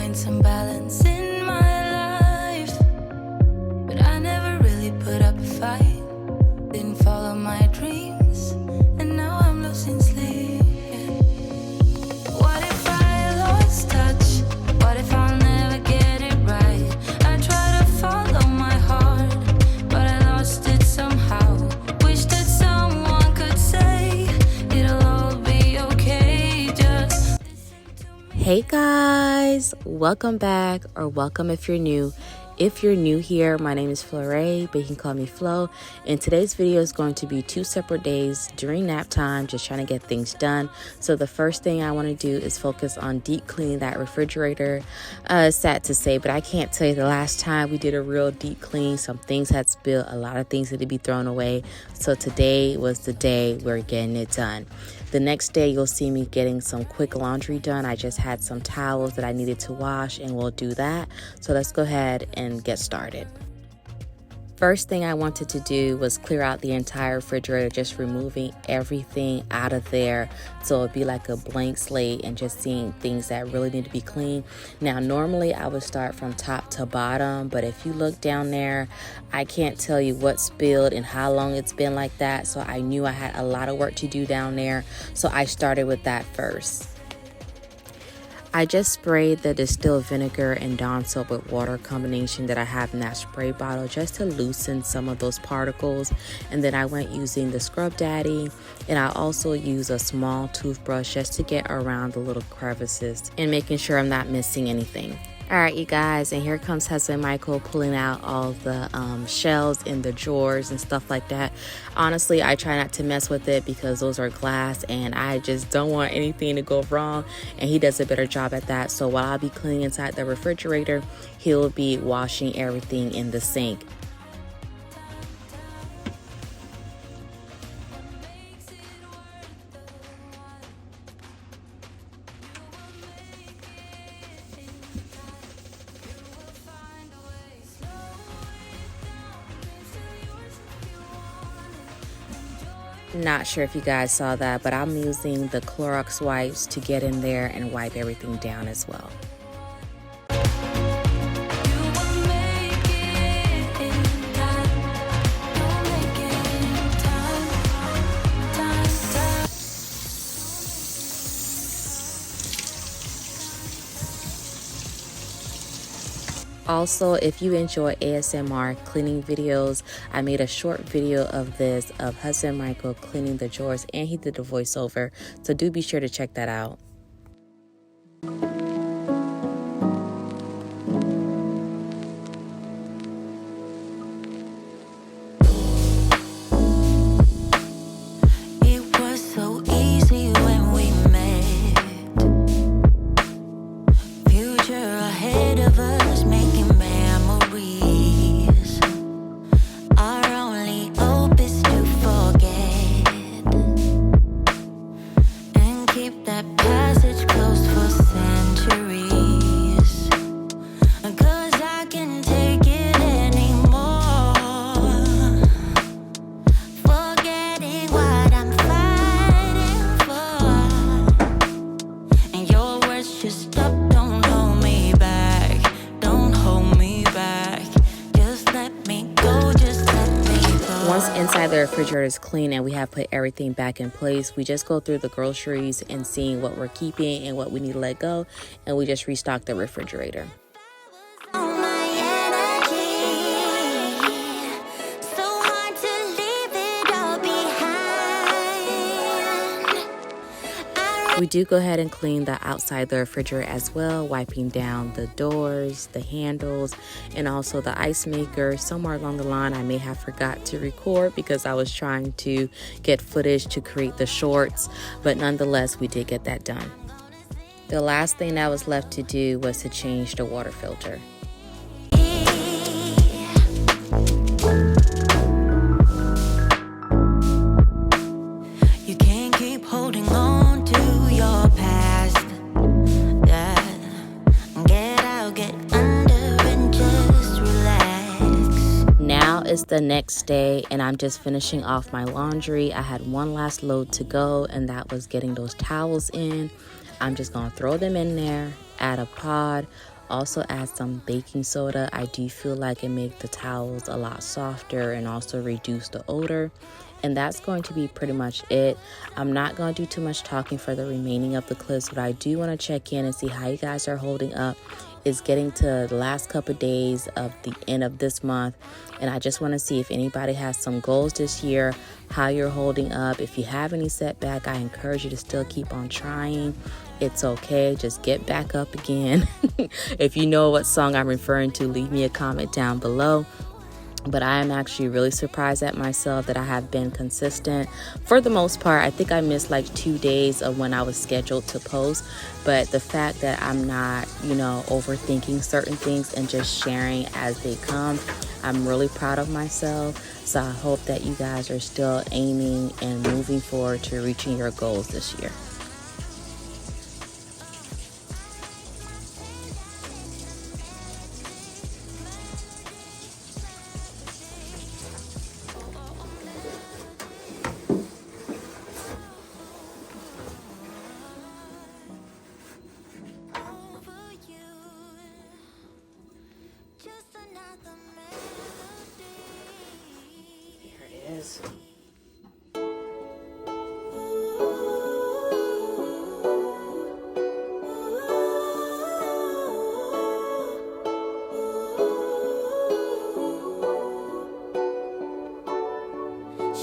find some balance in my life, but I never really put up a fight. Didn't follow my dreams, and now I'm losing sleep. What if I lost touch? What if I'll never get it right? I try to follow my heart, but I lost it somehow. Wish that someone could say it'll all be okay. Just listen to me. Hey guys, welcome back, or welcome if you're new. If you're new here, my name is Flo, but you can call me Flo. And today's video is going to be 2 separate days during nap time, just trying to get things done. So the first thing I want to do is focus on deep cleaning that refrigerator. Sad to say, but I can't tell you the last time we did a real deep clean. Some things had spilled, a lot of things had to be thrown away. So today was the day we're getting it done. The next day, you'll see me getting some quick laundry done. I just had some towels that I needed to wash, and we'll do that. So let's go ahead and get started. First thing I wanted to do was clear out the entire refrigerator, just removing everything out of there so it'd be like a blank slate and just seeing things that really need to be clean. Now, normally I would start from top to bottom, but if you look down there, I can't tell you what spilled and how long it's been like that. So I knew I had a lot of work to do down there. So I started with that first. I just sprayed the distilled vinegar and Dawn soap with water combination that I have in that spray bottle just to loosen some of those particles. And then I went using the Scrub Daddy, and I also use a small toothbrush just to get around the little crevices and making sure I'm not missing anything. All right, you guys, and here comes husband Michael pulling out all the shelves in the drawers and stuff like that. Honestly, I try not to mess with it because those are glass and I just don't want anything to go wrong, and he does a better job at that. So while I'll be cleaning inside the refrigerator, he'll be washing everything in the sink. Not sure if you guys saw that, but I'm using the Clorox wipes to get in there and wipe everything down as well. Also, if you enjoy ASMR cleaning videos, I made a short video of this of husband Michael cleaning the drawers, and he did the voiceover. So do be sure to check that out. It was so easy when we met. Future ahead of us, making memories. Our only hope is to forget and keep that passage closed for centuries. 'Cause I can't take it anymore. Forgetting what I'm fighting for, and your words just stop. Don't hold me back. Don't hold me back. Just let me go. Just let me go. Once inside the refrigerator is clean and we have put everything back in place, we just go through the groceries and seeing what we're keeping and what we need to let go, and we just restock the refrigerator. On my energy, so hard to leave it all behind. We do go ahead and clean the outside of the refrigerator as well, wiping down the doors, the handles, and also the ice maker. Somewhere along the line, I may have forgot to record because I was trying to get footage to create the shorts, but nonetheless, we did get that done. The last thing that was left to do was to change the water filter. You can't keep holding on to your past. Yeah. Get out, get under, and just relax. Now is the next day, and I'm just finishing off my laundry. I had one last load to go, and that was getting those towels in. I'm just gonna throw them in there, add a pod, also add some baking soda. I do feel like it makes the towels a lot softer and also reduce the odor. And that's going to be pretty much it. I'm not going to do too much talking for the remaining of the clips, but I do want to check in and see how you guys are holding up. It's getting to the last couple of days of the end of this month, and I just want to see if anybody has some goals this year, how you're holding up. If you have any setback, I encourage you to still keep on trying. It's okay, just get back up again. If you know what song I'm referring to, leave me a comment down below. But I am actually really surprised at myself that I have been consistent. For the most part, I think I missed like 2 days of when I was scheduled to post. But the fact that I'm not, overthinking certain things and just sharing as they come, I'm really proud of myself. So I hope that you guys are still aiming and moving forward to reaching your goals this year. Is.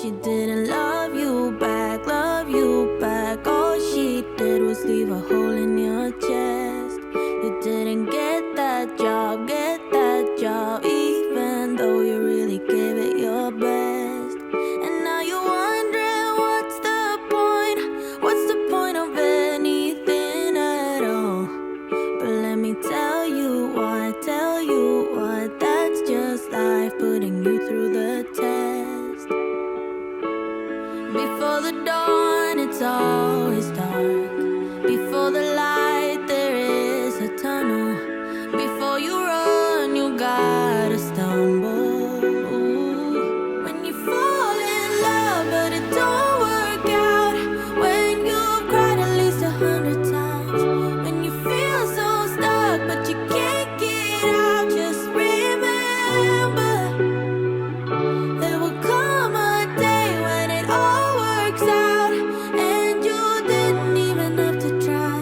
She didn't love you back, love you back. All she did was leave a hole in your chest. You didn't get that job, even though you really gave it your best. And now you're wondering what's the point of anything at all. But let me tell you what, that's just life putting you through the test. Before the dawn, it's always dark. Before the light, there is a tunnel. Before you run, you gotta stumble. When you fall in love, but it don't work out. When you've cried at least 100 times. When you feel so stuck, but you can't get out. Just remember, there will come a day when it all works out, and you didn't even have to try.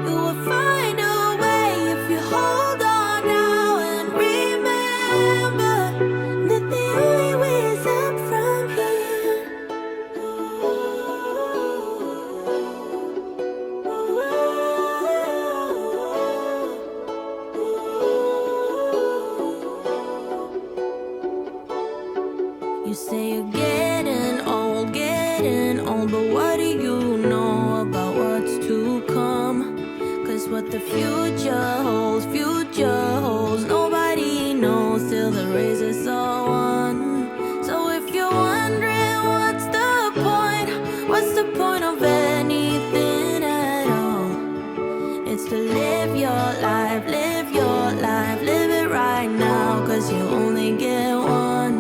You will find a way if you hold on now, and remember that the only way is up from here. You say you're getting old, but what do you know about what's to come? 'Cause what the future holds, nobody knows till the race is all won. So if you're wondering what's the point of anything at all? It's to live your life, live it right now, 'cause you only get one.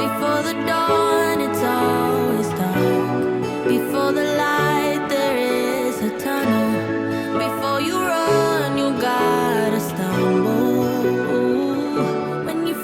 Before the dawn, it's always dark. Before the light, there is a tunnel. Before you run, you gotta stumble. When you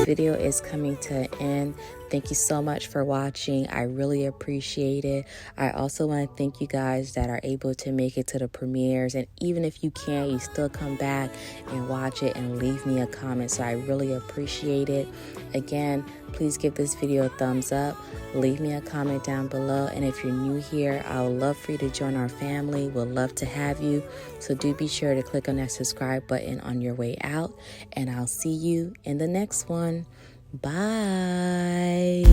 video is coming to an end. Thank you so much for watching. I really appreciate it. I also want to thank you guys that are able to make it to the premieres. And even if you can't, you still come back and watch it and leave me a comment. So I really appreciate it. Again, please give this video a thumbs up. Leave me a comment down below. And if you're new here, I would love for you to join our family. We'd love to have you. So do be sure to click on that subscribe button on your way out. And I'll see you in the next one. Bye.